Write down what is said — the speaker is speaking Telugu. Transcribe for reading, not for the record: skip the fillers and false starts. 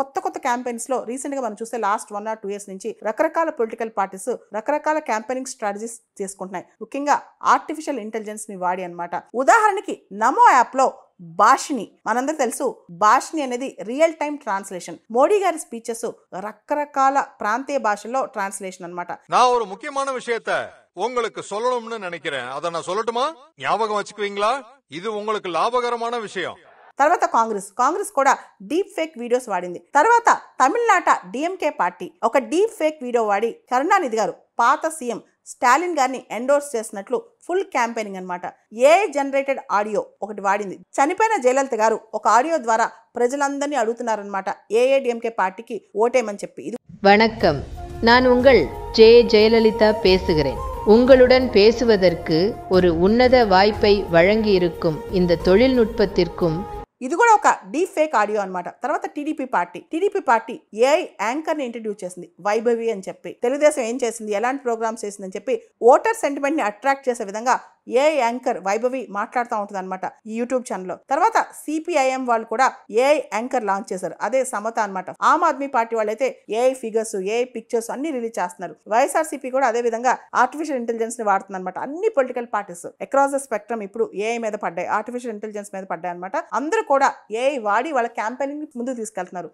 కొత్త క్యాంపెయిన్స్ లో రీసెంట్ గా మనం చూస్తే లాస్ట్ 1 or 2 years నుంచి రకరకాల పొలిటికల్ పార్టీస్ రకరకాల క్యాంపెయినింగ్ స్ట్రాటజీస్ చేసుకుంటున్నాయి, ముఖ్యంగా ఆర్టిఫిషియల్ ఇంటెలిజెన్స్ ని వాడి అన్నమాట. ఉదాహరణకి నమో యాప్ లో భాషిని, మనందరూ తెలుసు భాషిని అనేది రియల్ టైం ట్రాన్స్లేషన్. మోడీ గారి స్పీచెస్ రకరకాల ప్రాంతీయ భాషల్లో ట్రాన్స్లేషన్ అన్నమాట. నా ஒரு முக்கியமான விஷயத்தை உங்களுக்கு சொல்லணும்னு நினைக்கிறேன். அத நான் சொல்லட்டுமா? ஞாபகம் வச்சுக்குவீங்களா? இது உங்களுக்கு லாபகரமான விஷயம். తర్వాత కాంగ్రెస్ కూడా డీప్ ఫేక్ వీడియోస్ వాడింది. తర్వాత తమిళనాట డిఎంకే పార్టీ ఒక డీప్ ఫేక్ వీడియో వాడి కరుణానిధి గారు పాత సీఎం స్టాలిన్ గారిని ఎండోర్స్ చేసినట్లు ఫుల్ క్యాంపెయినింగ్ అన్నమాట. ఏఐ జనరేటెడ్ ఆడియో ఒకటి వాడింది. చనిపోయిన జయలలిత గారు ఒక ఆడియో ద్వారా ప్రజలందరినీ అడుగుతున్నారన్నమాట ఏఐడిఎంకే పార్టీకి ఓటేయమని చెప్పి. வணக்கம், நான் உங்கள் ஜெயலலிதா பேசுகிறேன். உங்களுடன் பேசுவதற்கு ஒரு உன்னத வாய்ப்பை வழங்கியிருக்கும் இந்த தொழில்நுட்பத்திற்கும் ఇది కూడా ఒక డీప్ ఫేక్ ఆడియో అన్నమాట. తర్వాత టీడీపీ పార్టీ ఏఐ యాంకర్ ని ఇంట్రడ్యూస్ చేసింది, వైభవి అని చెప్పి. తెలుగుదేశం ఏం చేసింది, ఎలాంటి ప్రోగ్రామ్స్ చేసిందని చెప్పి ఓటర్ సెంటిమెంట్ ని అట్రాక్ట్ చేసే విధంగా ఏఐ యాంకర్ వైభవి మాట్లాడుతూ ఉంటుంది అనమాట ఈ యూట్యూబ్ ఛానల్లో. తర్వాత సిపిఐఎం వాళ్ళు కూడా ఏఐ యాంకర్ లాంచ్ చేశారు, అదే సమత అనమాట. ఆమ్ ఆద్మీ పార్టీ వాళ్ళు అయితే ఏఐ ఫిగర్స్, ఏఐ పిక్చర్స్ అన్ని రిలీజ్ చేస్తున్నారు. వైఎస్ఆర్సీపీ కూడా అదే విధంగా ఆర్టిఫిషియల్ ఇంటెలిజెన్స్ ని వాడుతుంది అనమాట. అన్ని political parties across the spectrum ఇప్పుడు ఏఐ మీద పడ్డాయి, ఆర్టిఫిషియల్ ఇంటెలిజెన్స్ మీద పడ్డాయి అనమాట. అందరూ కూడా ఏఐ వాడి వాళ్ళ క్యాంపెయినింగ్ ముందుకు తీసుకెళ్తున్నారు.